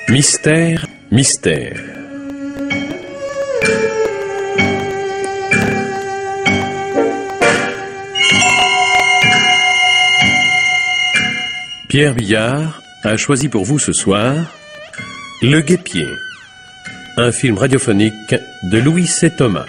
Mystère, mystère. Pierre Billard a choisi pour vous ce soir Le Guêpier, un film radiophonique de Louis C. Thomas.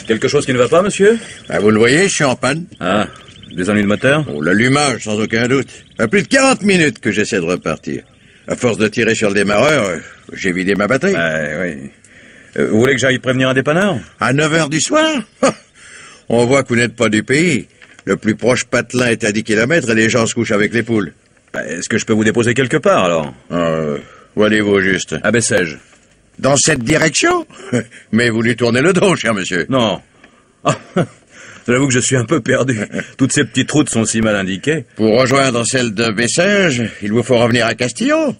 Quelque chose qui ne va pas, monsieur? Ah, vous le voyez, je suis en panne. Ah, des ennuis de moteur? Oh, l'allumage, sans aucun doute. Ça fait plus de 40 minutes que j'essaie de repartir. À force de tirer sur le démarreur, j'ai vidé ma batterie. Oui. Vous voulez que j'aille prévenir un dépanneur? À 9 h du soir? On voit que vous n'êtes pas du pays. Le plus proche patelin est à 10 km et les gens se couchent avec les poules. Est-ce que je peux vous déposer quelque part, alors? Où allez-vous, juste? À Bessèges. Dans cette direction? Mais vous lui tournez le dos, cher monsieur. Non. J'avoue que je suis un peu perdu. Toutes ces petites routes sont si mal indiquées. Pour rejoindre celle de Bessèges, il vous faut revenir à Castillon.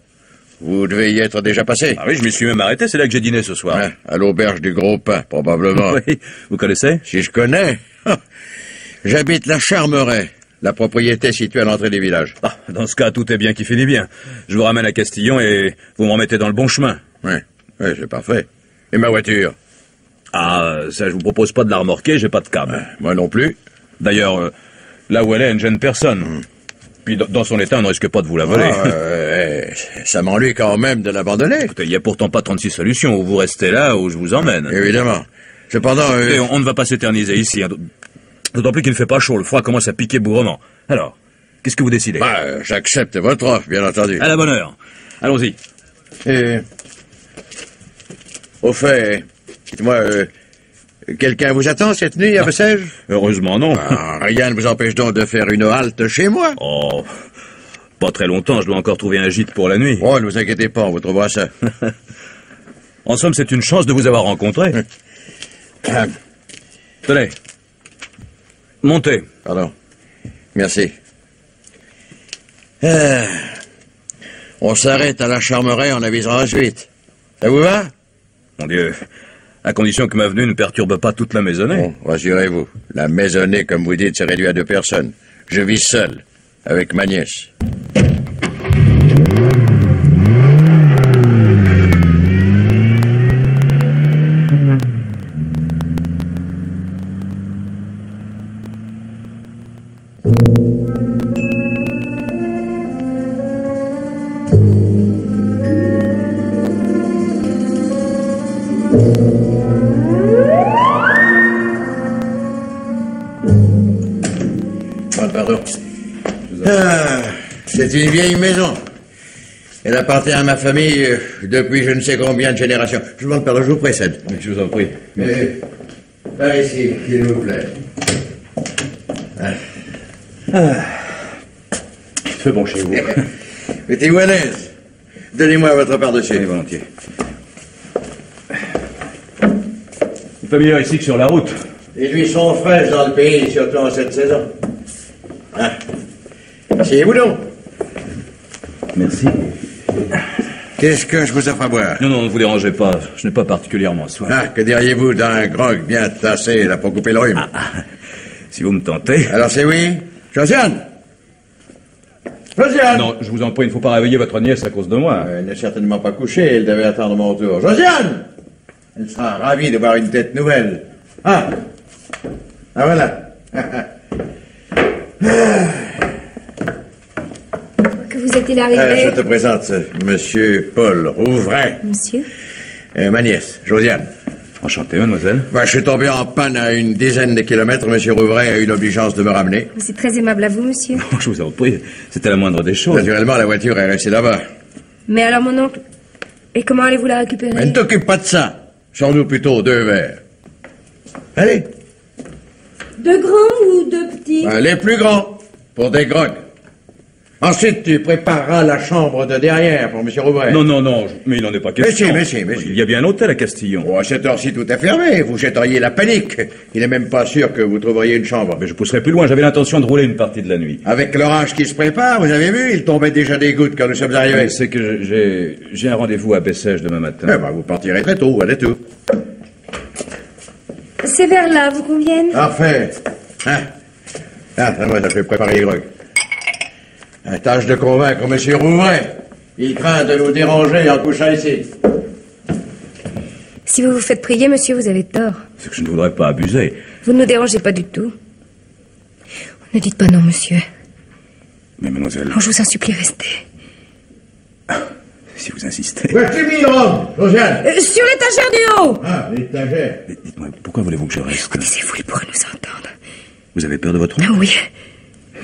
Vous devez y être déjà passé. Ah oui, je m'y suis même arrêté, c'est là que j'ai dîné ce soir. Ouais, à l'auberge du Gros Pain, probablement. Oui, vous connaissez? Si je connais. J'habite la Charmeraie. La propriété située à l'entrée du village. Ah, dans ce cas, tout est bien qui finit bien. Je vous ramène à Castillon et vous me remettez dans le bon chemin. Oui, c'est parfait. Et ma voiture? Ah, ça, je vous propose pas de la remorquer, j'ai pas de câble. Moi non plus. D'ailleurs, là où elle est, elle ne gêne personne. Puis dans son état, on ne risque pas de vous la voler. Ça m'ennuie quand même de l'abandonner. Écoutez, il n'y a pourtant pas 36 solutions. Ou vous restez là, ou je vous emmène. Évidemment. Cependant... Et on ne va pas s'éterniser ici. Hein. D'autant plus qu'il ne fait pas chaud. Le froid commence à piquer bougrement. Alors, qu'est-ce que vous décidez? J'accepte votre offre, bien entendu. À la bonne heure. Allons-y. Au fait, dites-moi, quelqu'un vous attend cette nuit à Bessèges? Heureusement, non. Rien ne vous empêche donc de faire une halte chez moi? Oh, pas très longtemps, je dois encore trouver un gîte pour la nuit. Oh, ne vous inquiétez pas, on vous trouvera ça. En somme, c'est une chance de vous avoir rencontré. Tenez. Montez. Pardon. Merci. On s'arrête à la Charmeraie, on avisera ensuite. Ça vous va? Mon Dieu, à condition que ma venue ne perturbe pas toute la maisonnée. Bon, rassurez-vous, la maisonnée, comme vous dites, c'est réduit à 2 personnes. Je vis seul, avec ma nièce. Pardon. C'est une vieille maison. Elle appartient à ma famille depuis je ne sais combien de générations. Je vous demande pardon, je vous précède. Je vous en prie. Par ici, s'il vous plaît. C'est bon chez vous. Mettez-vous à l'aise. Donnez-moi votre part-dessus. Oui, volontiers. Il fait meilleur ici que sur la route. Les nuits sont fraîches dans le pays, surtout en cette saison. Asseyez-vous donc. Merci. Qu'est-ce que je vous offre à boire? Non, ne vous dérangez pas. Je n'ai pas particulièrement soif. Que diriez-vous d'un grog bien tassé, là, pour couper le rhume? Si vous me tentez. Alors c'est oui? Josiane, Josiane! Non, je vous en prie, il ne faut pas réveiller votre nièce à cause de moi. Elle n'est certainement pas couchée, elle devait attendre mon tour. Josiane! Elle sera ravie de voir une tête nouvelle. Ah! Ah, voilà. Que vous est-il arrivé? Je te présente Monsieur Paul Rouvray. Monsieur? Ma nièce, Josiane. Enchanté, mademoiselle. Je suis tombé en panne à une dizaine de kilomètres. Monsieur Rouvray a eu l'obligeance de me ramener. C'est très aimable à vous, monsieur. Oh, je vous en prie, c'était la moindre des choses. Naturellement, la voiture est restée là-bas. Mais alors, mon oncle... Et comment allez-vous la récupérer? Mais ne t'occupe pas de ça. Sors-nous plutôt 2 verres. Allez. 2 grands ou 2 petits? Les plus grands, pour des grogues. Ensuite, tu prépareras la chambre de derrière pour M. Rouvray. Non, mais il n'en est pas question. Mais si. Il y a bien un hôtel à Castillon. Oh, à cette heure-ci, tout est fermé. Vous jetteriez la panique. Il n'est même pas sûr que vous trouveriez une chambre. Mais je pousserai plus loin, j'avais l'intention de rouler une partie de la nuit. Avec l'orage qui se prépare, vous avez vu, il tombait déjà des gouttes quand nous sommes arrivés. C'est que j'ai un rendez-vous à Bessèges demain matin. Vous partirez très tôt, voilà tout. Ces verres-là vous conviennent? Parfait. Moi, je vais préparer les grogues. Tâche de convaincre M. Rouvray. Il craint de nous déranger en couchant ici. Si vous vous faites prier, monsieur, vous avez tort. C'est que je ne voudrais pas abuser. Vous ne nous dérangez pas du tout. Ne dites pas non, monsieur. Mais mademoiselle... Oh, je vous en supplie, restez. Si vous insistez... Où as-tu mis l'homme, Josiane? Sur l'étagère du haut! L'étagère. Dites-moi, pourquoi voulez-vous que je reste? Taisez-vous, il pourrait nous entendre. Vous avez peur de votre Ah oncle? oui.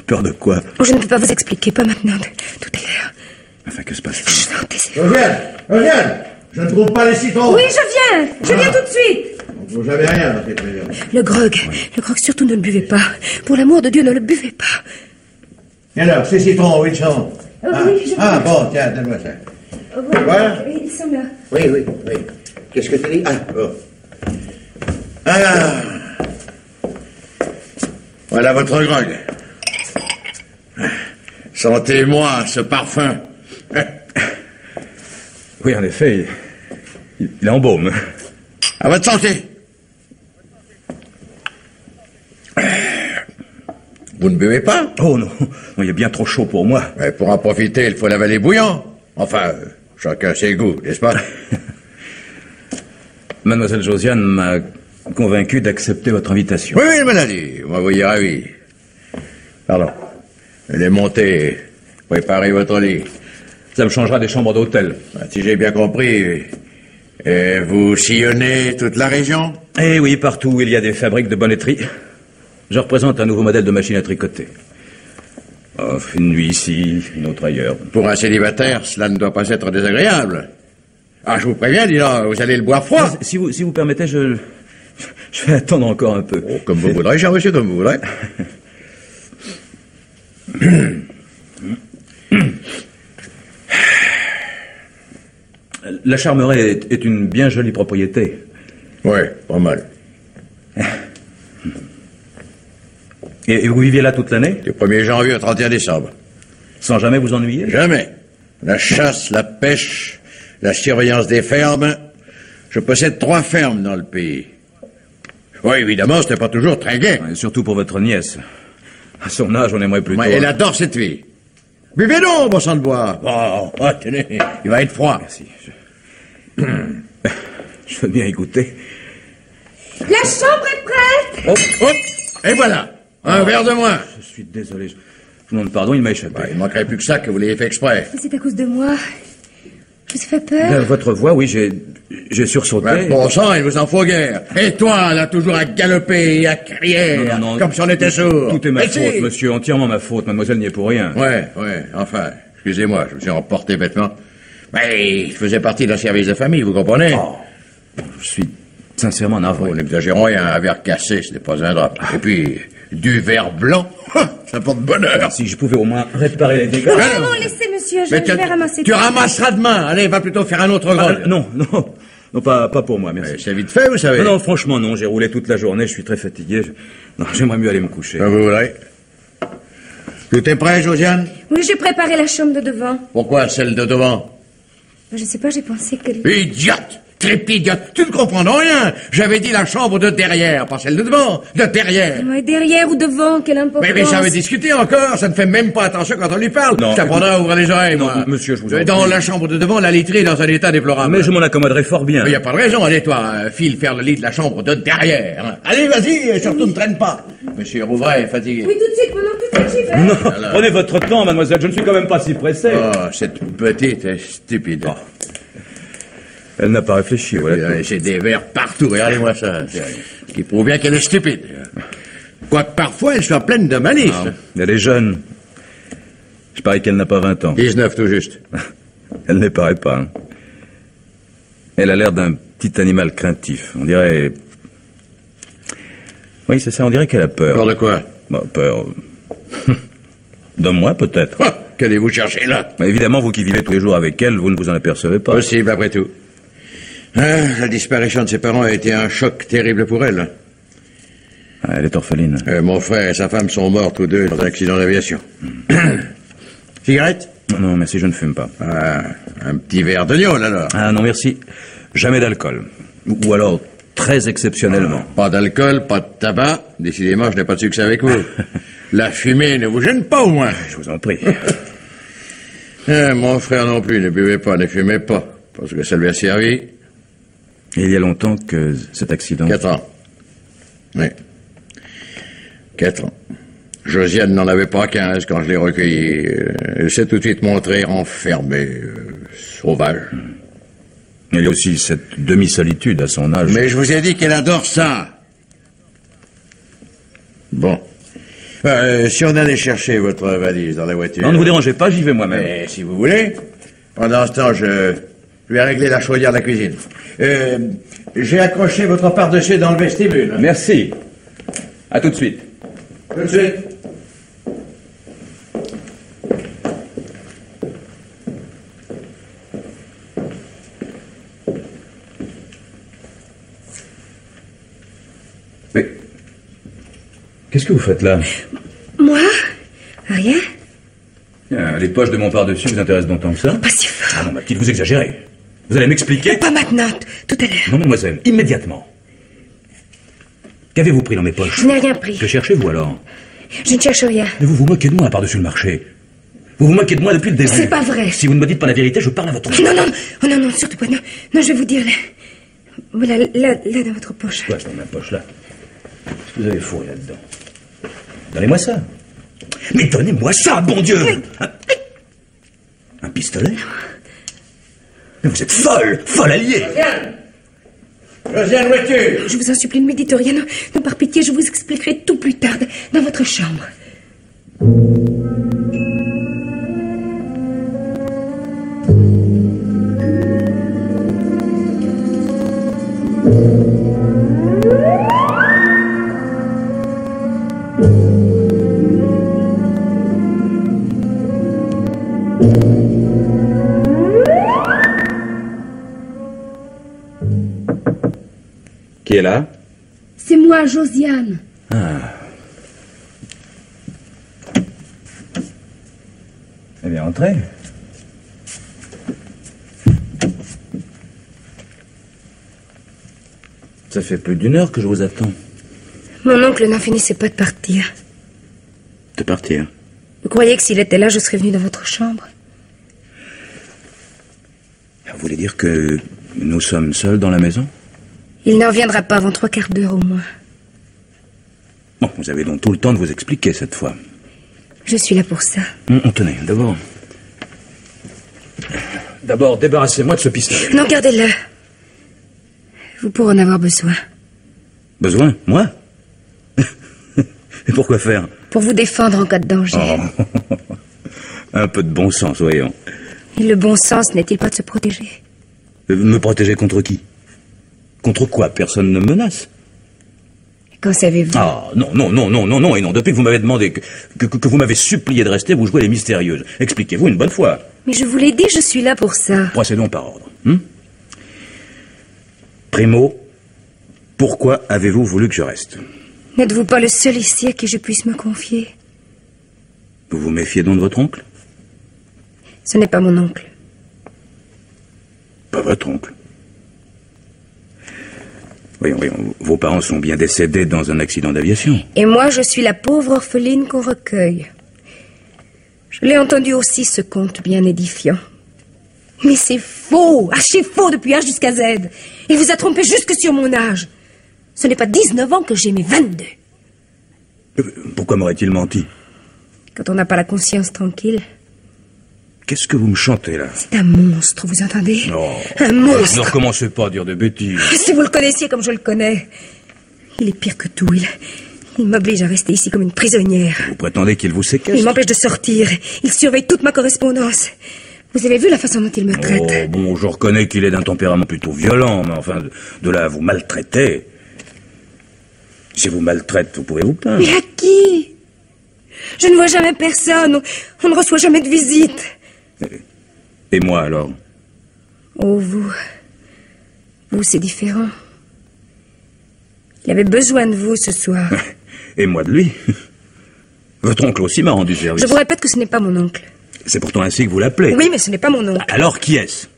Peur de quoi? Oh, je ne peux pas vous expliquer, pas maintenant. Tout est l'air. Enfin, que se passe-t-il? Non, taisez-vous. Josiane, je ne trouve pas les citrons. Oui, je viens tout de suite. Vous n'avez rien dans cette maison. Le grog, surtout ne le buvez pas. Pour l'amour de Dieu, ne le buvez pas. Et alors, ces citrons, où ils sont? Oui, Bon, tiens, donne-moi ça. Voilà. Ils sont là. Oui. Qu'est-ce que tu dis? Bon. Voilà votre grog. Sentez-moi ce parfum. Oui, en effet, il embaume. À votre santé. Vous ne buvez pas? Oh non, il est bien trop chaud pour moi. Mais pour en profiter, il faut l'avaler bouillant. Enfin, chacun ses goûts, n'est-ce pas? Mademoiselle Josiane m'a convaincu d'accepter votre invitation. Oui, il me l'a dit. Moi, vous y ravi. Pardon. Elle est montée. Préparez votre lit. Ça me changera des chambres d'hôtel. Si j'ai bien compris, vous sillonnez toute la région? Eh oui, partout où il y a des fabriques de bonneterie. Je représente un nouveau modèle de machine à tricoter. Oh, une nuit ici, une autre ailleurs. Pour un célibataire, cela ne doit pas être désagréable. Je vous préviens, dis donc, vous allez le boire froid. Si vous permettez, je vais attendre encore un peu. Oh, comme vous voudrez, cher monsieur, comme vous voudrez. La Charmeraie est une bien jolie propriété. Oui, pas mal. Et vous viviez là toute l'année? Du 1er janvier au 31 décembre. Sans jamais vous ennuyer? Jamais. La chasse, la pêche, la surveillance des fermes. Je possède 3 fermes dans le pays. Oui, évidemment, ce n'est pas toujours très gai. Ouais, surtout pour votre nièce. À son âge, on aimerait plutôt... Elle adore cette fille. Buvez donc, bon sang de bois. Tenez, il va être froid. Merci. Je veux bien écouter. La chambre est prête. Et voilà, un verre de moins. Je suis désolé. Je vous demande pardon, il m'a échappé. Il ne manquerait plus que ça que vous l'ayez fait exprès. Mais c'est à cause de moi. Je vous ai fait peur. Votre voix, oui, j'ai sursauté. Bon sang, il vous en faut guère. Et toi, là, toujours à galoper et à crier, Non, comme si on était sourd. Tout est ma faute, monsieur, entièrement ma faute. Mademoiselle n'y est pour rien. Ouais, enfin, excusez-moi, je me suis emporté bêtement. Mais il faisait partie d'un service de famille, vous comprenez? Je suis sincèrement navré. N'exagérons rien, un verre cassé, ce n'est pas un drap. Et puis, du verre blanc, ça porte bonheur. Si je pouvais au moins réparer les dégâts. Non, laissez, monsieur, je vais ramasser. Tu ramasseras demain. Allez, va plutôt faire un autre grog. Non, pas pour moi, merci. C'est vite fait, vous savez. Non, franchement, non, j'ai roulé toute la journée, je suis très fatigué. Non, j'aimerais mieux aller me coucher. Comme vous voudrez. Tout est prêt, Josiane? Oui, j'ai préparé la chambre de devant. Pourquoi celle de devant? Je sais pas, j'ai pensé que... Idiote! Strépidiote, tu ne comprends rien. J'avais dit la chambre de derrière, pas celle de devant, de derrière. Ouais, derrière ou devant, quelle importance. Mais ça veut discuter encore, ça ne fait même pas attention quand on lui parle. Non, je t'apprendrai à ouvrir les oreilles, non, moi. monsieur, je vous en Dans prie. la chambre de devant, la literie est dans un état déplorable. Mais je m'en accommoderai fort bien. Il n'y a pas de raison, allez toi, file faire le lit de la chambre de derrière. Hein. Allez, vas-y, surtout ne traîne pas. Monsieur Rouvray est fatigué. Oui, tout de suite, maintenant, tout de suite, j'y vais. Non, prenez votre temps, mademoiselle, je ne suis quand même pas si pressé. Oh, cette petite est stupide. Oh. Elle n'a pas réfléchi, voilà. J'ai des verres partout, regardez-moi ça. Ce qui prouve bien qu'elle est stupide. Quoique parfois elle soit pleine de malice. Ah, elle est jeune. Je parie qu'elle n'a pas 20 ans. 19 tout juste. Elle ne paraît pas. Hein. Elle a l'air d'un petit animal craintif. On dirait... Oui, c'est ça, on dirait qu'elle a peur. Peur de quoi? Bon, peur... de moi, peut-être. Oh, qu'allez-vous chercher là? Mais évidemment, vous qui vivez tous les jours avec elle, vous ne vous en apercevez pas. Possible, après tout. Ah, la disparition de ses parents a été un choc terrible pour elle. Ah, elle est orpheline. Mon frère et sa femme sont morts tous deux dans un accident d'aviation. Cigarette? Non, merci, je ne fume pas. Ah, un petit verre de gnôle, alors. Ah non, merci. Jamais d'alcool. Ou alors, très exceptionnellement. Pas d'alcool, pas de tabac. Décidément, je n'ai pas de succès avec vous. La fumée ne vous gêne pas, au moins. Je vous en prie. Mon frère non plus ne buvait pas, ne fumait pas. Parce que ça lui a servi. Il y a longtemps que cet accident... 4 ans. Oui. 4 ans. Josiane n'en avait pas 15 quand je l'ai recueillie. Elle s'est tout de suite montrée enfermée, sauvage. Il y a aussi cette demi-solitude à son âge. Mais je vous ai dit qu'elle adore ça. Bon. Si on allait chercher votre valise dans la voiture... Non, ne vous dérangez pas, j'y vais moi-même. Mais si vous voulez. Pendant ce temps, je vais régler la chaudière de la cuisine. J'ai accroché votre pare-dessus dans le vestibule. Merci. À tout de suite. Tout de suite. Mais... Qu'est-ce que vous faites là? Moi? Rien? Les poches de mon par-dessus vous intéressent donc tant que ça? Pas si fort. Ah non, ma petite, vous exagérez. Vous allez m'expliquer? Pas maintenant, tout à l'heure. Non, mademoiselle, immédiatement. Qu'avez-vous pris dans mes poches? Je n'ai rien pris. Que cherchez-vous alors? Je ne cherche rien. Mais vous vous moquez de moi par-dessus le marché. Vous vous moquez de moi depuis le début. C'est pas vrai. Si vous ne me dites pas la vérité, je parle à votre... Non, non, oh, non, non, surtout pas. Non, non, je vais vous dire là. Voilà, là, dans votre poche. Quoi, c'est dans ma poche là? Qu'est-ce que vous avez fourré là-dedans? Donnez-moi ça. Mais donnez-moi ça, bon Dieu! Un pistolet? Mais vous êtes folle! Folle alliée! Josiane, voiture. Je vous en supplie, ne me dites rien. Non, non, par pitié, je vous expliquerai tout plus tard, dans votre chambre. Qui est là? C'est moi, Josiane. Ah. Eh bien, entrez. Ça fait plus d'une heure que je vous attends. Mon oncle n'en finissait pas de partir. De partir? Vous croyez que s'il était là, je serais venue dans votre chambre? Vous voulez dire que nous sommes seuls dans la maison? Il n'en reviendra pas avant 3/4 d'heure au moins. Bon, vous avez donc tout le temps de vous expliquer cette fois. Je suis là pour ça. Tenez, D'abord, débarrassez-moi de ce pistolet. Non, gardez-le. Vous pourrez en avoir besoin. Besoin? Moi? Et pourquoi faire? Pour vous défendre en cas de danger. Oh. Un peu de bon sens, voyons. Et le bon sens n'est-il pas de se protéger? Me protéger contre qui? Contre quoi? Personne ne me menace. Qu'en savez-vous? Ah, non, et non. Depuis que vous m'avez demandé, que vous m'avez supplié de rester, vous jouez les mystérieuses. Expliquez-vous une bonne fois. Mais je vous l'ai dit, je suis là pour ça. Procédons par ordre. Primo, pourquoi avez-vous voulu que je reste? N'êtes-vous pas le seul ici à qui je puisse me confier? Vous vous méfiez donc de votre oncle? Ce n'est pas mon oncle. Pas votre oncle. Voyons, vos parents sont bien décédés dans un accident d'aviation. Et moi, je suis la pauvre orpheline qu'on recueille. Je l'ai entendu aussi, ce conte bien édifiant. Mais c'est faux, archi faux depuis A jusqu'à Z. Il vous a trompé jusque sur mon âge. Ce n'est pas 19 ans que j'ai, mais 22. Pourquoi m'aurait-il menti? Quand on n'a pas la conscience tranquille. Qu'est-ce que vous me chantez, là? C'est un monstre, vous entendez? Non. Un monstre. Ne recommencez pas à dire de bêtises. Si vous le connaissiez comme je le connais. Il est pire que tout. Il m'oblige à rester ici comme une prisonnière. Vous prétendez qu'il vous séquestre? Il m'empêche de sortir. Il surveille toute ma correspondance. Vous avez vu la façon dont il me traite? Oh, bon, je reconnais qu'il est d'un tempérament plutôt violent, mais enfin, de là à vous maltraiter. Si vous maltraite, vous pouvez vous plaindre. Mais à qui? Je ne vois jamais personne. On ne reçoit jamais de visite. Et moi, alors? Oh, vous, c'est différent. Il avait besoin de vous ce soir. Et moi de lui. Votre oncle aussi m'a rendu service. Je vous répète que ce n'est pas mon oncle. C'est pourtant ainsi que vous l'appelez. Oui, mais ce n'est pas mon oncle. Alors qui est-ce?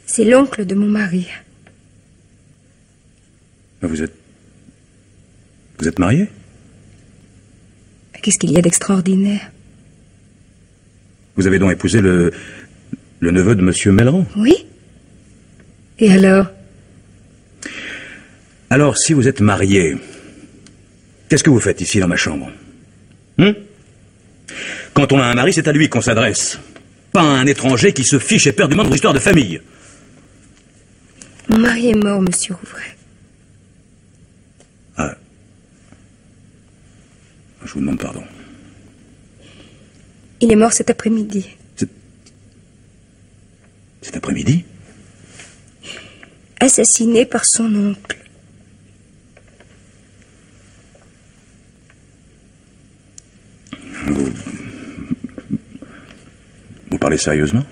C'est l'oncle de mon mari. Vous êtes marié? Qu'est-ce qu'il y a d'extraordinaire? Vous avez donc épousé le neveu de Monsieur Melran? Oui. Et alors? Alors, si vous êtes marié, qu'est-ce que vous faites ici dans ma chambre? Quand on a un mari, c'est à lui qu'on s'adresse. Pas à un étranger qui se fiche éperdument de votre histoire de famille. Mon mari est mort, monsieur Rouvray. Ah. Je vous demande pardon. Il est mort cet après-midi. Cet après-midi? Assassiné par son oncle. Vous parlez sérieusement?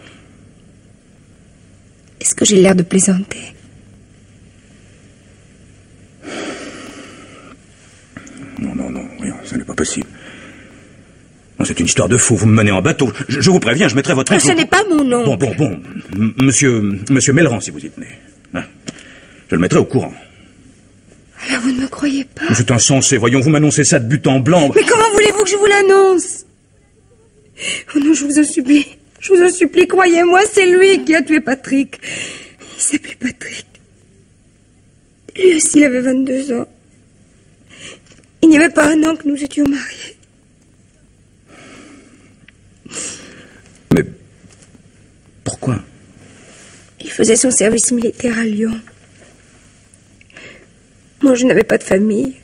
Est-ce que j'ai l'air de plaisanter? Non, ça n'est pas possible. Non, c'est une histoire de fou, vous me menez en bateau. Je vous préviens, je mettrai votre oncle... Ce n'est pas mon oncle. Bon. Monsieur Melran, si vous y tenez. Hein, je le mettrai au courant. Alors vous ne me croyez pas? C'est insensé, voyons, vous m'annoncez ça de but en blanc. Mais comment voulez-vous que je vous l'annonce? Oh non, je vous en supplie. Je vous en supplie, croyez-moi, c'est lui qui a tué Patrick. Il s'appelait Patrick. Lui aussi, il avait 22 ans. Il n'y avait pas un an que nous étions mariés. Mais pourquoi? Il faisait son service militaire à Lyon. Moi, je n'avais pas de famille.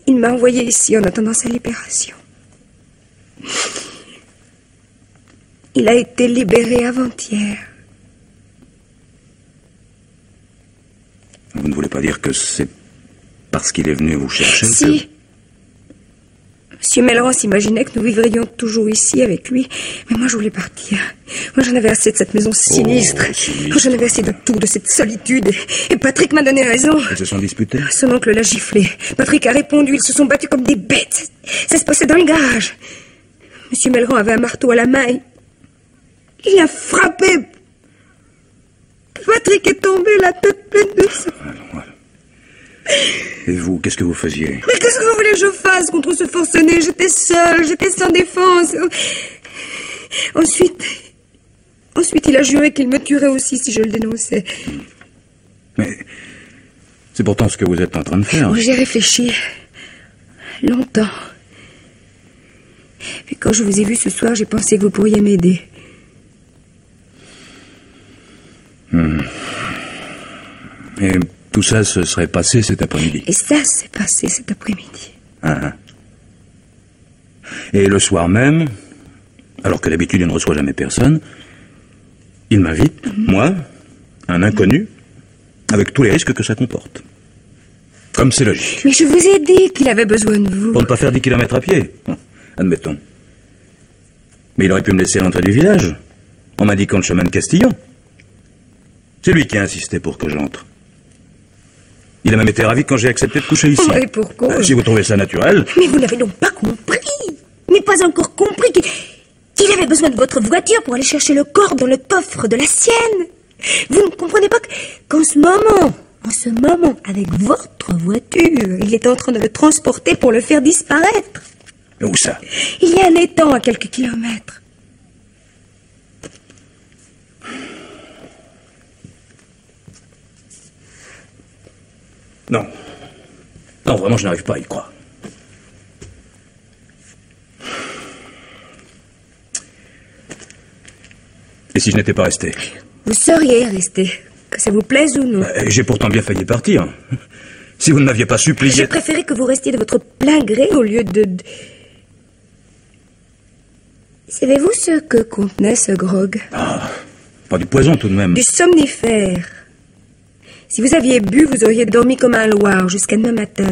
Il m'a envoyé ici en attendant sa libération. Il a été libéré avant-hier. Vous ne voulez pas dire que c'est parce qu'il est venu vous chercher? Si. Monsieur Melran s'imaginait que nous vivrions toujours ici avec lui. Mais moi, je voulais partir. Moi, j'en avais assez de cette maison sinistre. Moi, j'en avais assez de tout, de cette solitude. Et Patrick m'a donné raison. Ils se sont disputés? Son oncle l'a giflé. Patrick a répondu. Ils se sont battus comme des bêtes. Ça se passait dans le garage. Monsieur Melran avait un marteau à la main. Il a frappé. Patrick est tombé, la tête pleine de sang. Voilà. Et vous, qu'est-ce que vous faisiez? Mais qu'est-ce que vous voulez que je fasse contre ce forcené? J'étais seule, j'étais sans défense. Ensuite, il a juré qu'il me tuerait aussi si je le dénonçais. Mais c'est pourtant ce que vous êtes en train de faire. J'ai réfléchi longtemps. Puis quand je vous ai vu ce soir, j'ai pensé que vous pourriez m'aider. Et tout ça se serait passé cet après-midi? Et ça s'est passé cet après-midi. Et le soir même, alors que d'habitude il ne reçoit jamais personne, il m'invite, moi, un inconnu, avec tous les risques que ça comporte. Comme c'est logique. Mais je vous ai dit qu'il avait besoin de vous. Pour ne pas faire 10 kilomètres à pied. Bon, admettons. Mais il aurait pu me laisser à l'entrée du village, en m'indiquant le chemin de Castillon. C'est lui qui a insisté pour que j'entre. Il a même été ravi quand j'ai accepté de coucher ici. Et pourquoi? Si vous trouvez ça naturel. Mais vous n'avez donc pas compris. Mais pas encore compris qu'il avait besoin de votre voiture pour aller chercher le corps dans le coffre de la sienne. Vous ne comprenez pas qu'en ce moment, avec votre voiture, il est en train de le transporter pour le faire disparaître. Où ça? Il y a un étang à quelques kilomètres. Non. Non, vraiment, je n'arrive pas à y croire. Et si je n'étais pas resté? Vous seriez resté, que ça vous plaise ou non. J'ai pourtant bien failli partir. Si vous ne m'aviez pas supplié... J'ai préféré que vous restiez de votre plein gré au lieu de... Savez-vous ce que contenait ce grog? Ah, pas du poison tout de même. Du somnifère. Si vous aviez bu, vous auriez dormi comme un loir jusqu'à demain matin.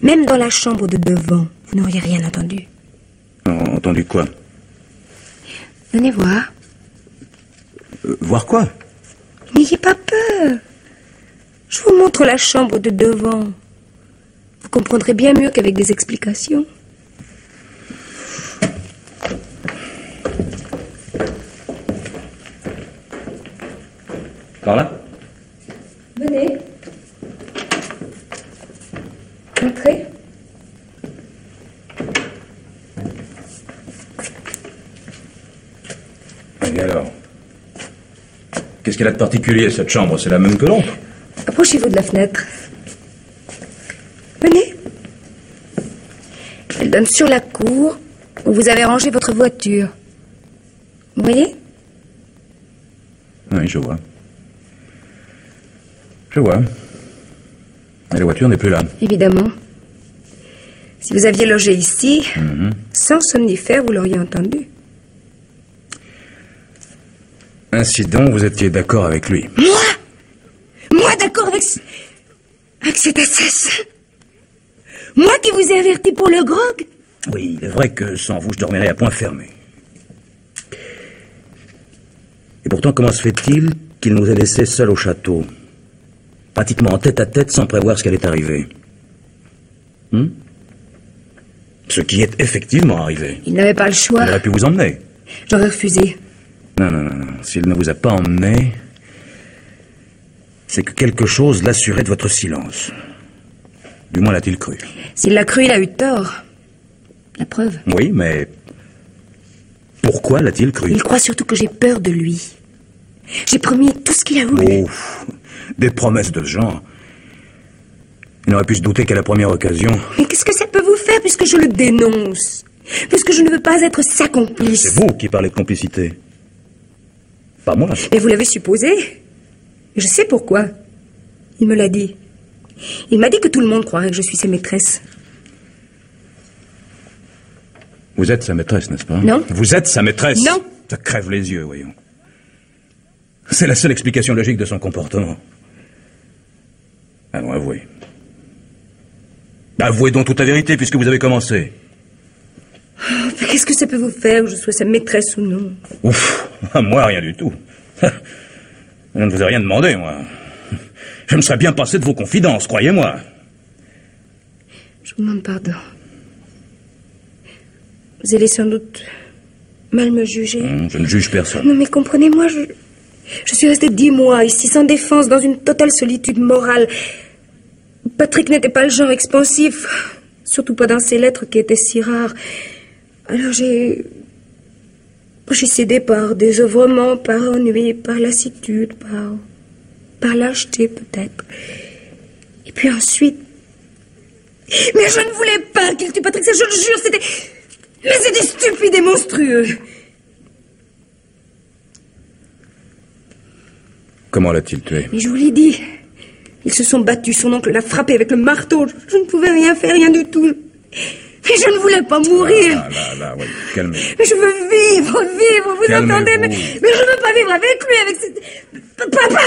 Même dans la chambre de devant, vous n'auriez rien entendu. Entendu quoi? Venez voir. Voir quoi? N'ayez pas peur. Je vous montre la chambre de devant. Vous comprendrez bien mieux qu'avec des explications. Par là? Venez. Entrez. Et alors? Qu'est-ce qu'elle a de particulier, cette chambre? C'est la même que l'autre? Approchez-vous de la fenêtre. Venez. Elle donne sur la cour où vous avez rangé votre voiture. Vous voyez? Oui, je vois. Je vois. Et la voiture n'est plus là. Évidemment. Si vous aviez logé ici, sans somnifère, vous l'auriez entendu. Ainsi donc, vous étiez d'accord avec lui? Moi d'accord avec cet assassin? Moi qui vous ai averti pour le grog? Oui, il est vrai que sans vous, je dormirais à point fermé. Et pourtant, comment se fait-il qu'il nous ait laissés seuls au château? Pratiquement en tête à tête, sans prévoir ce qui allait arriver. Ce qui est effectivement arrivé. Il n'avait pas le choix. Il aurait pu vous emmener. J'aurais refusé. Non. S'il ne vous a pas emmené, c'est que quelque chose l'assurait de votre silence. Du moins l'a-t-il cru. S'il l'a cru, il a eu tort. La preuve. Oui, mais pourquoi l'a-t-il cru? Il croit surtout que j'ai peur de lui. J'ai promis tout ce qu'il a voulu. Oh, des promesses de ce genre. Il aurait pu se douter qu'à la première occasion... Mais qu'est-ce que ça peut vous faire puisque je le dénonce? Puisque je ne veux pas être sa complice. C'est vous qui parlez de complicité. Pas moi. Mais vous l'avez supposé. Je sais pourquoi. Il me l'a dit. Il m'a dit que tout le monde croirait que je suis sa maîtresse. Vous êtes sa maîtresse, n'est-ce pas? Non. Vous êtes sa maîtresse? Non. Ça crève les yeux, voyons. C'est la seule explication logique de son comportement. Allons, avouez. Avouez donc toute la vérité, puisque vous avez commencé. Oh, mais qu'est-ce que ça peut vous faire, que je sois sa maîtresse ou non? Ouf, moi, rien du tout. Je ne vous ai rien demandé, moi. Je me serais bien passé de vos confidences, croyez-moi. Je vous demande pardon. Vous allez sans doute mal me juger. Je ne juge personne. Non, mais comprenez-moi, je suis restée 10 mois ici, sans défense, dans une totale solitude morale. Patrick n'était pas le genre expansif, surtout pas dans ses lettres qui étaient si rares. Alors j'ai cédé par désœuvrement, par ennui, par lassitude, par lâcheté peut-être. Et puis ensuite... Mais je ne voulais pas qu'il tue Patrick, ça je le jure, c'était stupide et monstrueux. Comment l'a-t-il tué? Mais je vous l'ai dit. Ils se sont battus, son oncle l'a frappé avec le marteau. Je ne pouvais rien faire, rien du tout. Mais je ne voulais pas mourir. Là, oui, calmez. Mais je veux vivre, vous entendez? Mais je ne veux pas vivre avec lui,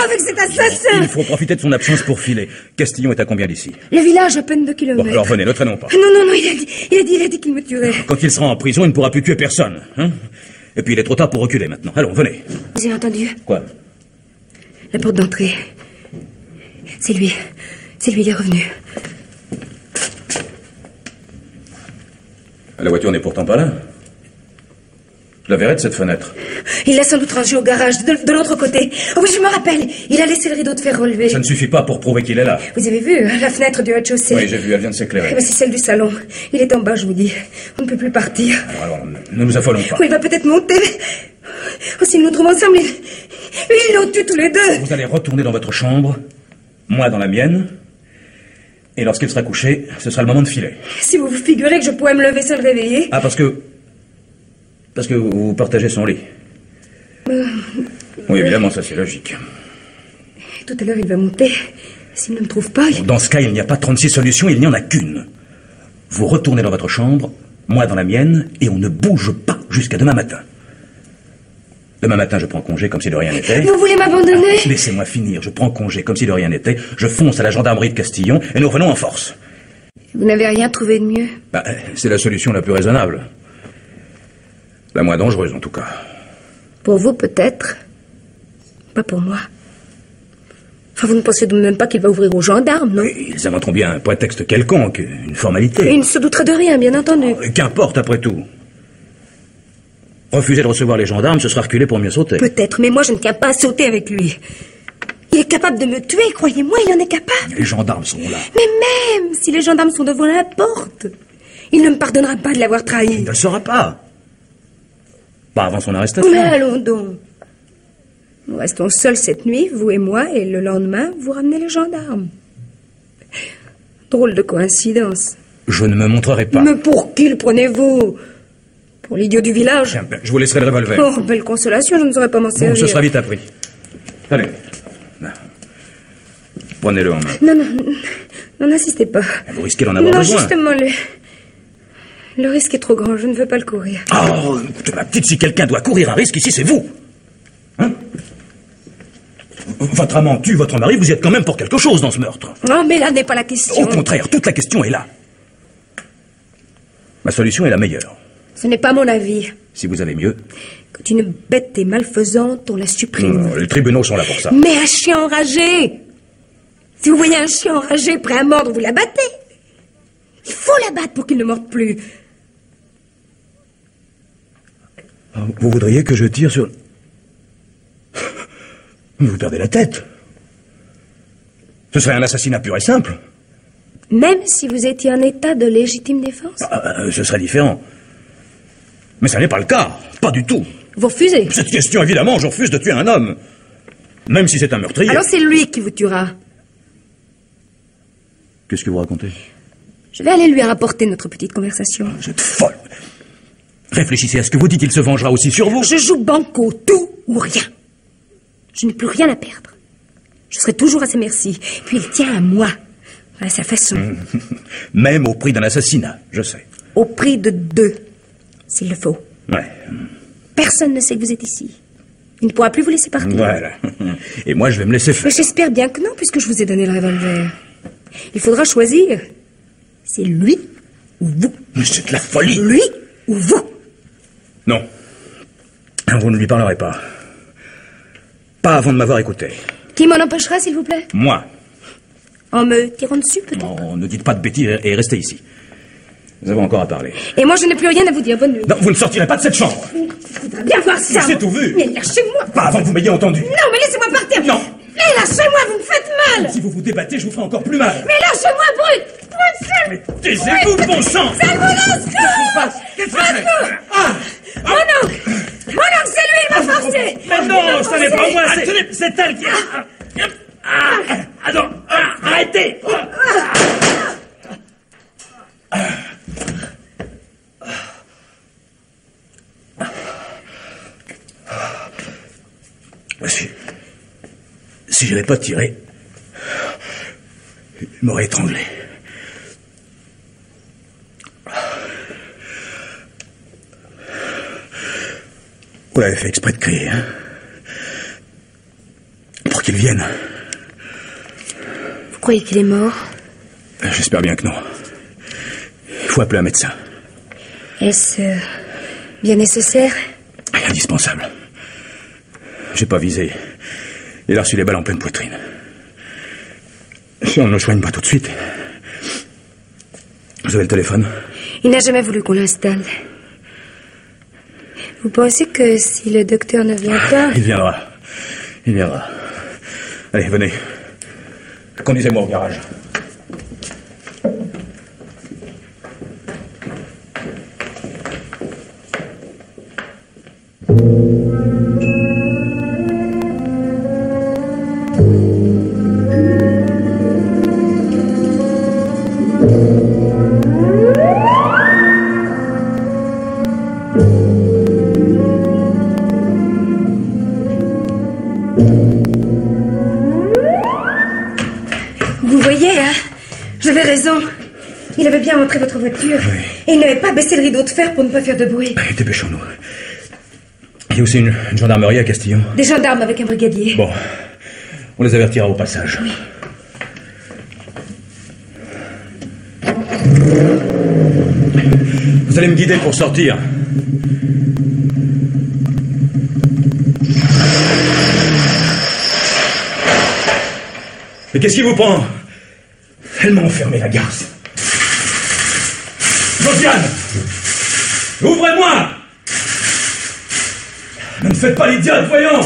avec cet assassin. Il faut profiter de son absence pour filer. Castillon est à combien d'ici? Le village, à peine 2 kilomètres. Bon, alors venez, ne traînons pas. Non, il a dit qu'il me tuerait. Quand il sera en prison, il ne pourra plus tuer personne. Hein? Et puis il est trop tard pour reculer maintenant. Allons, venez. Vous avez entendu? Quoi? La porte d'entrée. C'est lui, il est revenu. La voiture n'est pourtant pas là. Je la verrai de cette fenêtre. Il l'a sans doute rangé au garage, de l'autre côté. Oh oui, je me rappelle. Il a laissé le rideau de fer relevé. Ça ne suffit pas pour prouver qu'il est là. Vous avez vu la fenêtre du rez-de-chaussée? Oui, j'ai vu, elle vient de s'éclairer. Eh ben, c'est celle du salon. Il est en bas, je vous dis. On ne peut plus partir. Alors, ne nous affolons pas. Oh, il va peut-être monter. Oh, si nous trouvons ensemble, ils l'ont tué tous les deux. Vous allez retourner dans votre chambre, moi dans la mienne, et lorsqu'il sera couché, ce sera le moment de filer. Si vous vous figurez que je pourrais me lever sans le réveiller. Ah, parce que vous partagez son lit. Oui, évidemment, ça c'est logique. Tout à l'heure, il va monter. S'il ne me trouve pas... Dans ce cas, il n'y a pas 36 solutions, il n'y en a qu'une. Vous retournez dans votre chambre, moi dans la mienne, et on ne bouge pas jusqu'à demain matin. Demain matin, je prends congé comme si de rien n'était. Vous voulez m'abandonner? Laissez-moi finir, je prends congé comme si de rien n'était, je fonce à la gendarmerie de Castillon, et nous revenons en force. Vous n'avez rien trouvé de mieux? C'est la solution la plus raisonnable. La moins dangereuse, en tout cas. Pour vous, peut-être. Pas pour moi. Enfin, vous ne pensez même pas qu'il va ouvrir aux gendarmes, non? Ils inventeront bien un prétexte quelconque, une formalité. Il ne se doutera de rien, bien entendu. Qu'importe, après tout. Refuser de recevoir les gendarmes, ce sera reculer pour mieux sauter. Peut-être, mais moi, je ne tiens pas à sauter avec lui. Il est capable de me tuer, croyez-moi, il en est capable. Les gendarmes sont là. Mais même si les gendarmes sont devant la porte, il ne me pardonnera pas de l'avoir trahi. Il ne le saura pas. Pas avant son arrestation. Mais allons donc. Nous restons seuls cette nuit, vous et moi, et le lendemain, vous ramenez les gendarmes. Drôle de coïncidence. Je ne me montrerai pas. Mais pour qui le prenez-vous? Pour l'idiot du village? Tiens, je vous laisserai le revolver. Oh, belle consolation, je ne saurais pas m'en servir. Bon, ce sera vite appris. Allez. Prenez-le en main. Non, n'insistez pas. Vous risquez d'en avoir besoin. Non, justement, le risque est trop grand, je ne veux pas le courir. Oh, écoutez, ma petite, si quelqu'un doit courir un risque ici, c'est vous. Hein? Votre amant tue votre mari, vous y êtes quand même pour quelque chose dans ce meurtre. Non, mais là n'est pas la question. Au contraire, toute la question est là. Ma solution est la meilleure. Ce n'est pas mon avis. Si vous avez mieux. Quand une bête est malfaisante, on la supprime. Les tribunaux sont là pour ça. Mais un chien enragé! Si vous voyez un chien enragé prêt à mordre, vous l'abattez. Il faut l'abattre pour qu'il ne morde plus. Vous voudriez que je tire sur... Vous perdez la tête. Ce serait un assassinat pur et simple. Même si vous étiez en état de légitime défense? Ce serait différent. Mais ça n'est pas le cas. Pas du tout. Vous refusez? Cette question, évidemment, je refuse de tuer un homme. Même si c'est un meurtrier. Alors c'est lui qui vous tuera. Qu'est-ce que vous racontez? Je vais aller lui rapporter notre petite conversation. Vous êtes folle. Réfléchissez à ce que vous dites, il se vengera aussi sur vous. Je joue banco, tout ou rien. Je n'ai plus rien à perdre. Je serai toujours à sa merci. Puis il tient à moi, à sa façon. Même au prix d'un assassinat, je sais. Au prix de 2, s'il le faut. Ouais. Personne ne sait que vous êtes ici. Il ne pourra plus vous laisser partir. Voilà. Et moi, je vais me laisser faire. Mais j'espère bien que non, puisque je vous ai donné le revolver. Il faudra choisir. C'est lui ou vous. Mais c'est de la folie. Lui ou vous. Non. Vous ne lui parlerez pas. Pas avant de m'avoir écouté. Qui m'en empêchera, s'il vous plaît? Moi. En me tirant dessus, peut-être? Non, ne dites pas de bêtises et restez ici. Nous avons encore à parler. Et moi, je n'ai plus rien à vous dire. Bonne nuit. Non, vous ne sortirez pas de cette chambre. Il faudra bien voir ça. J'ai tout vu. Mais lâchez-moi. Pas avant que vous m'ayez entendu. Non, mais laissez-moi partir. Non. Mais lâchez-moi, vous me faites mal. Si vous vous débattez, je vous ferai encore plus mal. Mais lâchez-moi, brute. Brute, Mais taisez-vous, bon sang. Qu'est-ce que c'est? Mon oncle, c'est lui, il m'a forcé. Mais non, ça n'est pas moi, c'est elle qui... Attends, arrêtez. Si je n'avais pas tiré, il m'aurait étranglé. Vous l'avez fait exprès de crier, hein? Pour qu'il vienne. Vous croyez qu'il est mort? J'espère bien que non. Il faut appeler un médecin. Est-ce bien nécessaire? Indispensable. J'ai pas visé. Il a reçu les balles en pleine poitrine. Si on ne le soigne pas tout de suite... Vous avez le téléphone? Il n'a jamais voulu qu'on l'installe. Vous pensez que si le docteur ne vient pas... Il viendra. Il viendra. Allez, venez. Conduisez-moi au garage. Vous voyez, hein? J'avais raison. Il avait bien montré votre voiture. Oui. Et il n'avait pas baissé le rideau de fer pour ne pas faire de bruit. Allez, dépêchons-nous. Il y a aussi une gendarmerie à Castillon. Des gendarmes avec un brigadier. Bon, on les avertira au passage. Oui. Vous allez me guider pour sortir. Mais qu'est-ce qui vous prend? Elle m'a enfermé, la garce. Josiane! Ouvrez-moi! Ne me faites pas l'idiote, voyons!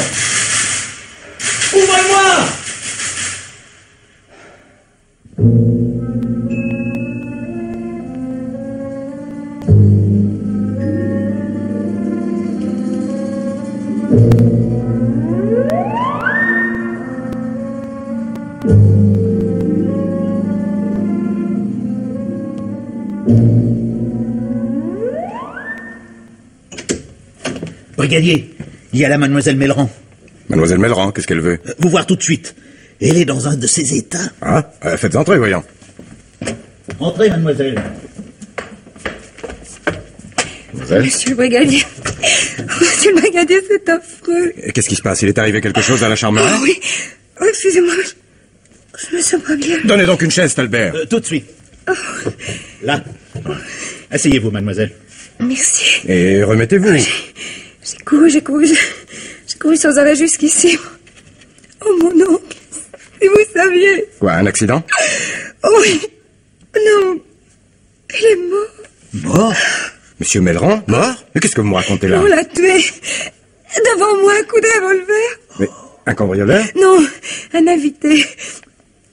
Ouvrez-moi! Brigadier, il y a la mademoiselle Melran. Mademoiselle Melran, qu'est-ce qu'elle veut? Vous voir tout de suite. Elle est dans un de ses états. Ah, faites entrer, voyons. Entrez, mademoiselle. Monsieur le brigadier. Monsieur le brigadier, c'est affreux. Et qu'est-ce qui se passe? Il est arrivé quelque chose à la Charmeraie? Oh oui. Oh, excusez-moi. Je me sens pas bien. Donnez donc une chaise, Talbert. Tout de suite. Là. Asseyez-vous, mademoiselle. Merci. Et remettez-vous. J'ai couru sans arrêt jusqu'ici. Oh, mon oncle. Si vous saviez. Quoi, un accident? Oh oui. Non. Il est mort. Mort? Monsieur Melran, mort? Mais qu'est-ce que vous me racontez là? On l'a tué. Devant moi, un coup de revolver. Mais un cambrioleur? Non, un invité.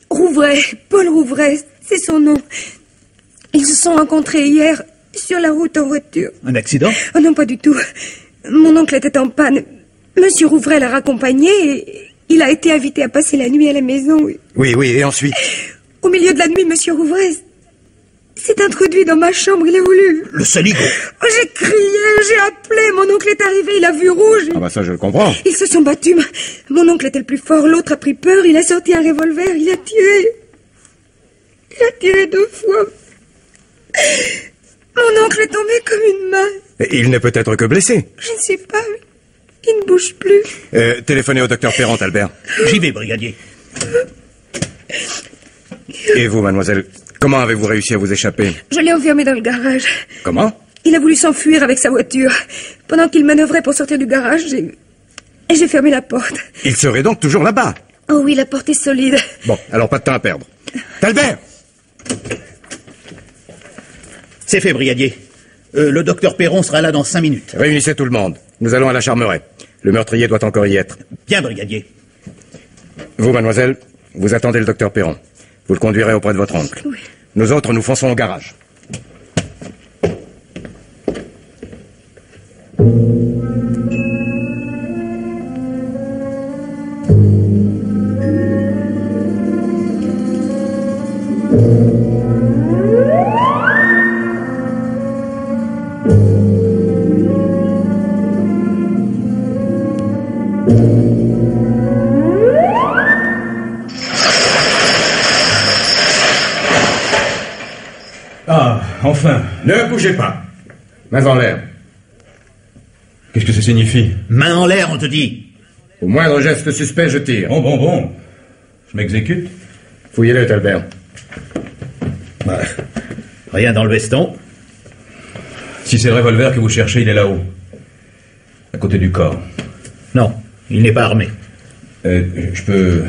Rouvray, Paul Rouvray, c'est son nom. Ils se sont rencontrés hier sur la route en voiture. Un accident? Oh non, pas du tout. Mon oncle était en panne. Monsieur Rouvray l'a raccompagné et il a été invité à passer la nuit à la maison. Oui, et ensuite? Au milieu de la nuit, monsieur Rouvray s'est introduit dans ma chambre. Il a voulu... Le saligo. Oh, j'ai crié, j'ai appelé. Mon oncle est arrivé, il a vu rouge. Ah bah ça, je le comprends. Ils se sont battus. Mon oncle était le plus fort. L'autre a pris peur. Il a sorti un revolver. Il a tiré. Il a tiré 2 fois. Mon oncle est tombé comme une masse. Et il n'est peut-être que blessé. Je ne sais pas. Il ne bouge plus. Téléphonez au docteur Perrant, Albert. J'y vais, brigadier. Et vous, mademoiselle, comment avez-vous réussi à vous échapper? Je l'ai enfermé dans le garage. Comment? Il a voulu s'enfuir avec sa voiture. Pendant qu'il manœuvrait pour sortir du garage, j'ai fermé la porte. Il serait donc toujours là-bas? Oh oui, la porte est solide. Bon, alors pas de temps à perdre. Talbert! C'est fait, brigadier. Le docteur Perron sera là dans 5 minutes. Réunissez tout le monde. Nous allons à la Charmeraie. Le meurtrier doit encore y être. Bien, brigadier. Vous, mademoiselle, vous attendez le docteur Perron. Vous le conduirez auprès de votre oncle. Oui. Nous autres, nous fonçons au garage. Ah, enfin. Ne bougez pas. Mains en l'air. Qu'est-ce que ça signifie? Main en l'air, on te dit. Au moindre geste suspect, je tire. Bon. Je m'exécute. Fouillez-le, Talbert. Ouais. Rien dans le veston. Si c'est le revolver que vous cherchez, il est là-haut. À côté du corps. Non, il n'est pas armé. Je peux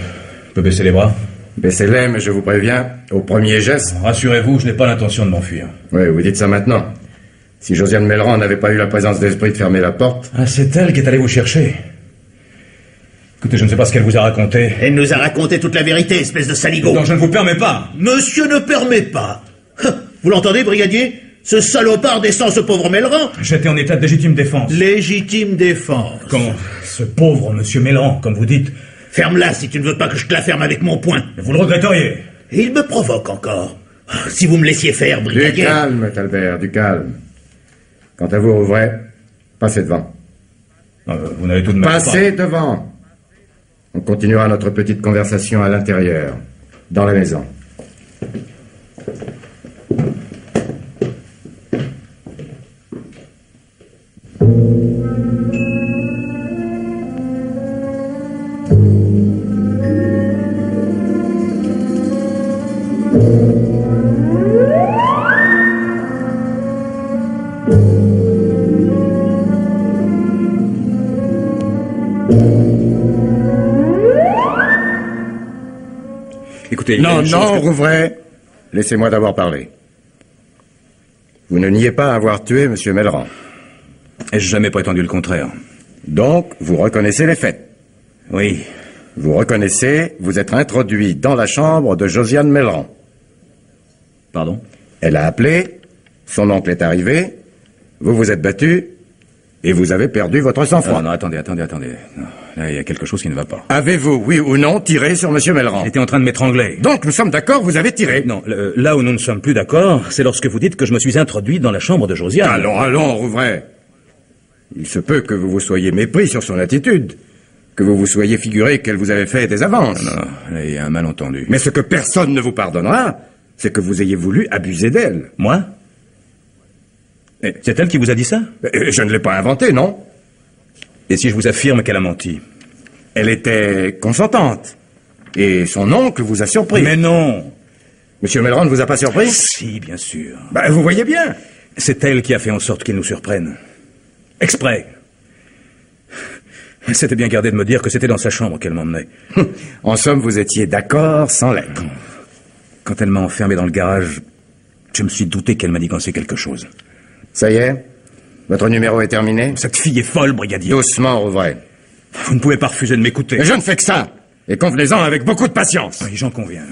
baisser les bras? Baissez-les, mais je vous préviens, au premier geste... Rassurez-vous, je n'ai pas l'intention de m'enfuir. Oui, vous dites ça maintenant. Si Josiane Melran n'avait pas eu la présence d'esprit de fermer la porte... Ah, c'est elle qui est allée vous chercher. Écoutez, je ne sais pas ce qu'elle vous a raconté. Elle nous a raconté toute la vérité, espèce de saligo. Non, je ne vous permets pas. Monsieur ne permet pas. Vous l'entendez, brigadier? Ce salopard descend ce pauvre Melran. J'étais en état de légitime défense. Légitime défense. Comment? Ce pauvre monsieur Melran, comme vous dites. Ferme-la si tu ne veux pas que je te la ferme avec mon poing. Vous le regretteriez. Et il me provoque encore. Si vous me laissiez faire, brigadier... Du calme, Talbert, du calme. Quant à vous, Rouvray, passez devant. Vous n'avez tout de même Passez devant. On continuera notre petite conversation à l'intérieur, dans la maison. Écoutez, Non, Rouvray, laissez-moi d'abord parler. Vous ne niez pas avoir tué M. Melran. Ai-je jamais prétendu le contraire? Donc, vous reconnaissez les faits. Oui. Vous reconnaissez vous être introduit dans la chambre de Josiane Melran. Pardon? Elle a appelé, son oncle est arrivé, vous vous êtes battu, et vous avez perdu votre sang-froid. Non, attendez. Non, là, il y a quelque chose qui ne va pas. Avez-vous, oui ou non, tiré sur M. Melran? J'étais en train de m'étrangler. Donc, nous sommes d'accord, vous avez tiré. Non, là où nous ne sommes plus d'accord, c'est lorsque vous dites que je me suis introduit dans la chambre de Josiane. Allons, Rouvray. Il se peut que vous vous soyez mépris sur son attitude, que vous vous soyez figuré qu'elle vous avait fait des avances. Non, là, il y a un malentendu. Mais ce que personne ne vous pardonnera, c'est que vous ayez voulu abuser d'elle. Moi? C'est elle qui vous a dit ça? Je ne l'ai pas inventé, non? Et si je vous affirme qu'elle a menti? Elle était consentante. Et son oncle vous a surpris. Mais non! Monsieur Melran ne vous a pas surpris? Si, bien sûr. Vous voyez bien. C'est elle qui a fait en sorte qu'il nous surprenne. Exprès. Elle s'était bien gardée de me dire que c'était dans sa chambre qu'elle m'emmenait. En somme, vous étiez d'accord sans l'être. Quand elle m'a enfermé dans le garage, je me suis douté qu'elle manigançait quelque chose. Ça y est? Votre numéro est terminé? Cette fille est folle, brigadier. Doucement, Rouvray. Vous ne pouvez pas refuser de m'écouter. Mais je ne fais que ça. Et convenez-en avec beaucoup de patience. Oui, j'en conviens.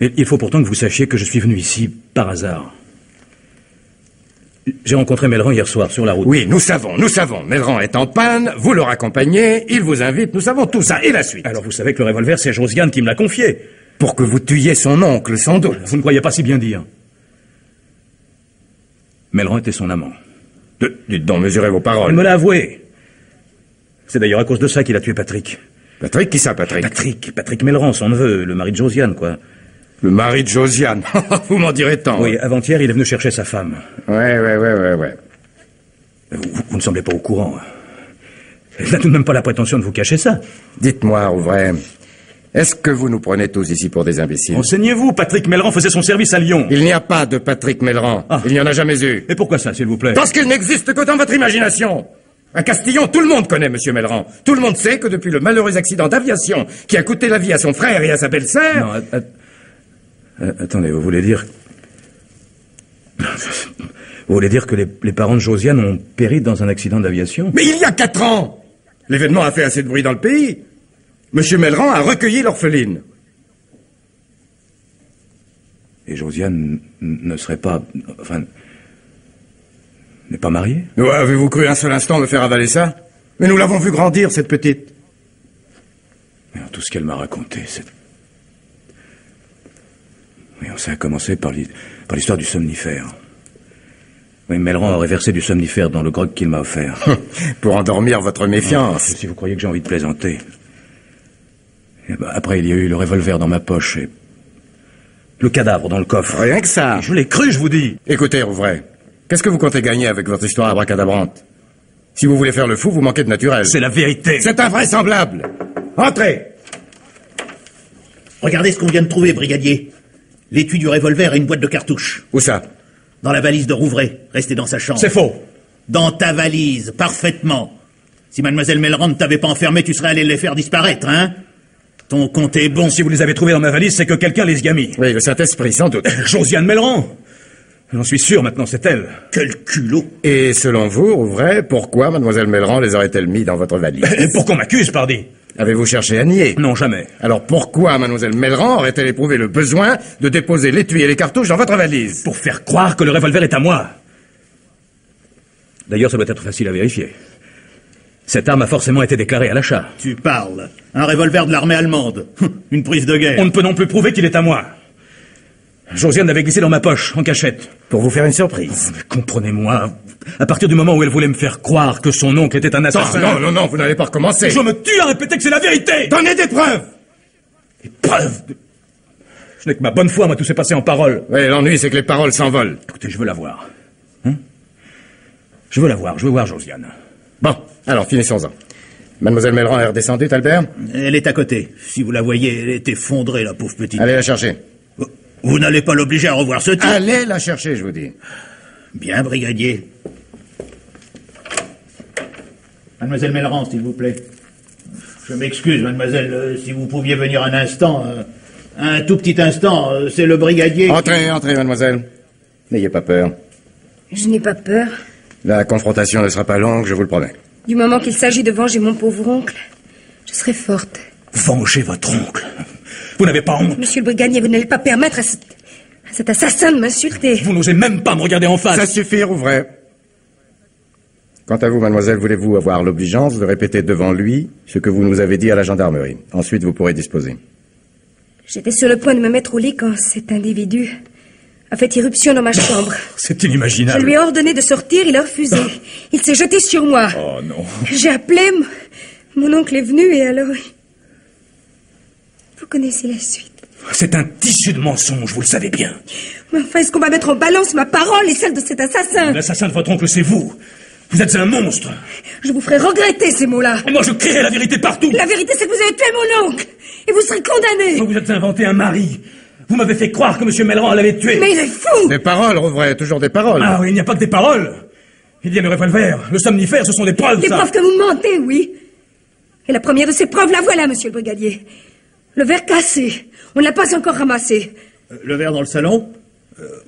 Et il faut pourtant que vous sachiez que je suis venu ici par hasard. J'ai rencontré Melran hier soir sur la route. Oui, nous savons. Melran est en panne, vous le raccompagnez, il vous invite, nous savons tout ça. Et la suite? Alors vous savez que le revolver, c'est Josiane qui me l'a confié. Pour que vous tuiez son oncle, sans doute. Vous ne croyez pas si bien dire. Melran était son amant. Dites donc, mesurez vos paroles. Il me l'a avoué. C'est d'ailleurs à cause de ça qu'il a tué Patrick. Patrick? Qui ça, Patrick? Patrick Melran, son neveu, le mari de Josiane, quoi. Le mari de Josiane. Vous m'en direz tant. Oui, avant-hier, il est venu chercher sa femme. Ouais. Vous ne semblez pas au courant. Elle n'a tout de même pas la prétention de vous cacher ça. Dites-moi, Rouvray, est-ce que vous nous prenez tous ici pour des imbéciles? Renseignez-vous, Patrick Melran faisait son service à Lyon. Il n'y a pas de Patrick Melran. Ah. Il n'y en a jamais eu. Et pourquoi ça, s'il vous plaît? Parce qu'il n'existe que dans votre imagination. À Castillon, tout le monde connaît Monsieur Melran. Tout le monde sait que depuis le malheureux accident d'aviation qui a coûté la vie à son frère et à sa belle-sœur... Non, attendez, vous voulez dire... Vous voulez dire que les parents de Josiane ont péri dans un accident d'aviation? Mais il y a 4 ans! L'événement a fait assez de bruit dans le pays. Monsieur Melran a recueilli l'orpheline. Et Josiane ne serait pas... Enfin... n'est pas mariée? Avez-vous cru un seul instant me faire avaler ça? Mais nous l'avons vu grandir, cette petite. Mais tout ce qu'elle m'a raconté, c'est... Oui, ça a commencé par l'histoire du somnifère. Oui, Melran aurait versé du somnifère dans le grog qu'il m'a offert. Pour endormir votre méfiance. Si vous croyez que j'ai envie de plaisanter. Et après, il y a eu le revolver dans ma poche et... le cadavre dans le coffre. Rien que ça. Et je l'ai cru, je vous dis. Écoutez, Rouvray, qu'est-ce que vous comptez gagner avec votre histoire abracadabrante? Si vous voulez faire le fou, vous manquez de naturel. C'est la vérité. C'est invraisemblable. Entrez. Regardez ce qu'on vient de trouver, brigadier. L'étui du revolver et une boîte de cartouches. Où ça? Dans la valise de Rouvray, restée dans sa chambre. C'est faux. Dans ta valise, parfaitement. Si mademoiselle Melran ne t'avait pas enfermé, tu serais allé les faire disparaître, hein? Ton compte est bon. Si vous les avez trouvés dans ma valise, c'est que quelqu'un les y a mis. Oui, le Saint-Esprit, sans doute. Josiane Melran. J'en suis sûr maintenant, c'est elle. Quel culot! Et selon vous, Rouvray, pourquoi mademoiselle Mellerand les aurait-elle mis dans votre valise? Et pour qu'on m'accuse, pardi? Avez-vous cherché à nier? Non, jamais. Alors pourquoi mademoiselle Mellerand aurait-elle éprouvé le besoin de déposer l'étui et les cartouches dans votre valise? Pour faire croire que le revolver est à moi. D'ailleurs, ça doit être facile à vérifier. Cette arme a forcément été déclarée à l'achat. Tu parles. Un revolver de l'armée allemande. Une prise de guerre. On ne peut non plus prouver qu'il est à moi. Josiane l'avait glissé dans ma poche, en cachette. Pour vous faire une surprise. Mais comprenez-moi, à partir du moment où elle voulait me faire croire que son oncle était un assassin... Non, vous n'allez pas recommencer. Je me tue à répéter que c'est la vérité. Donnez des preuves. Des preuves de... Je n'ai que ma bonne foi, moi, tout s'est passé en paroles. Oui, l'ennui, c'est que les paroles s'envolent. Écoutez, je veux la voir. Hein? Je veux voir Josiane. Bon, alors, finissons-en. Mademoiselle Mellerand est redescendue, Albert? Elle est à côté. Si vous la voyez, elle est effondrée, la pauvre petite. Allez la chercher. Vous n'allez pas l'obliger à revoir ce type. Allez la chercher, je vous dis. Bien, brigadier. Mademoiselle Mellerand, s'il vous plaît. Je m'excuse, mademoiselle, si vous pouviez venir un instant, un tout petit instant, c'est le brigadier... Entrez, mademoiselle. N'ayez pas peur. Je n'ai pas peur. La confrontation ne sera pas longue, je vous le promets. Du moment qu'il s'agit de venger mon pauvre oncle, je serai forte. Venger votre oncle? Vous n'avez pas honte? Monsieur le brigadier, vous n'allez pas permettre à cet assassin de m'insulter. Vous n'osez même pas me regarder en face. Ça suffit, Rouvray. Quant à vous, mademoiselle, voulez-vous avoir l'obligeance de répéter devant lui ce que vous nous avez dit à la gendarmerie? Ensuite, vous pourrez disposer. J'étais sur le point de me mettre au lit quand cet individu a fait irruption dans ma chambre. C'est inimaginable. Je lui ai ordonné de sortir, il a refusé. Il s'est jeté sur moi. Oh non. J'ai appelé, mon oncle est venu et alors... Vous connaissez la suite. C'est un tissu de mensonges, vous le savez bien. Mais enfin, est-ce qu'on va mettre en balance ma parole et celle de cet assassin? L'assassin de votre oncle, c'est vous. Vous êtes un monstre. Je vous ferai regretter ces mots-là. Et moi, je crierai la vérité partout. La vérité, c'est que vous avez tué mon oncle. Et vous serez condamné. Vous vous êtes inventé un mari. Vous m'avez fait croire que M. Mellerand l'avait tué. Mais il est fou. Des paroles, Rouvray, toujours des paroles. Ah oui, il n'y a pas que des paroles. Il y a le revolver, le somnifère, ce sont des preuves, Des ça. preuves que vous mentez, oui. Et la première de ces preuves, la voilà, monsieur le brigadier. Le verre cassé. On ne l'a pas encore ramassé. Le verre dans le salon?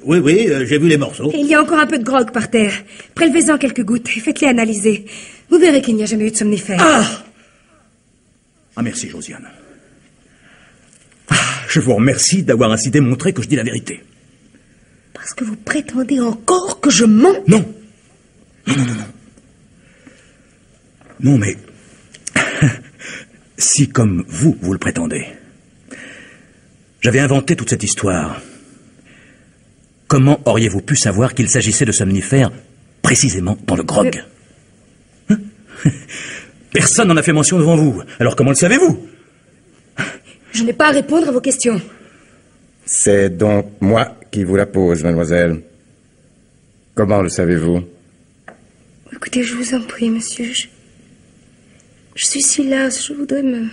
Oui, j'ai vu les morceaux. Et il y a encore un peu de grog par terre. Prélevez-en quelques gouttes et faites-les analyser. Vous verrez qu'il n'y a jamais eu de somnifère. Ah, merci, Josiane. Ah, je vous remercie d'avoir ainsi démontré que je dis la vérité. Parce que vous prétendez encore que je mens? Non. Non, mais... si, comme vous le prétendez, j'avais inventé toute cette histoire, comment auriez-vous pu savoir qu'il s'agissait de somnifères précisément dans le grog? Personne n'en a fait mention devant vous. Alors comment le savez-vous? Je n'ai pas à répondre à vos questions. C'est donc moi qui vous la pose, mademoiselle. Comment le savez-vous? Écoutez, je vous en prie, monsieur. Je suis si lasse, je voudrais me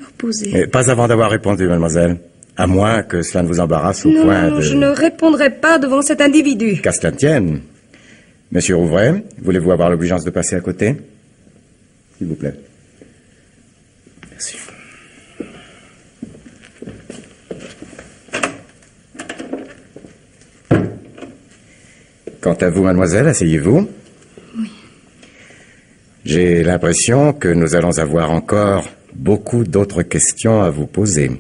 reposer. Mais pas avant d'avoir répondu, mademoiselle. À moins que cela ne vous embarrasse au point Non, de... je ne répondrai pas devant cet individu. Qu'à cela ne tienne. Monsieur Rouvray, voulez-vous avoir l'obligeance de passer à côté? S'il vous plaît. Merci. Quant à vous, mademoiselle, asseyez-vous. Oui. J'ai l'impression que nous allons avoir encore beaucoup d'autres questions à vous poser.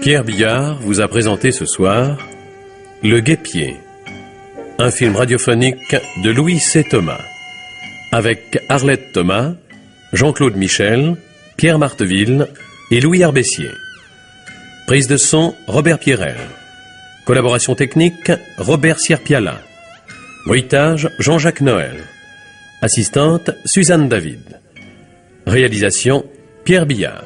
Pierre Billard vous a présenté ce soir Le Guêpier, un film radiophonique de Louis C. Thomas, avec Arlette Thomas, Jean-Claude Michel, Pierre Marteville et Louis Arbessier. Prise de son, Robert Pierrel. Collaboration technique, Robert Sierpiala. Bruitage, Jean-Jacques Noël. Assistante, Suzanne David. Réalisation, Pierre Billard.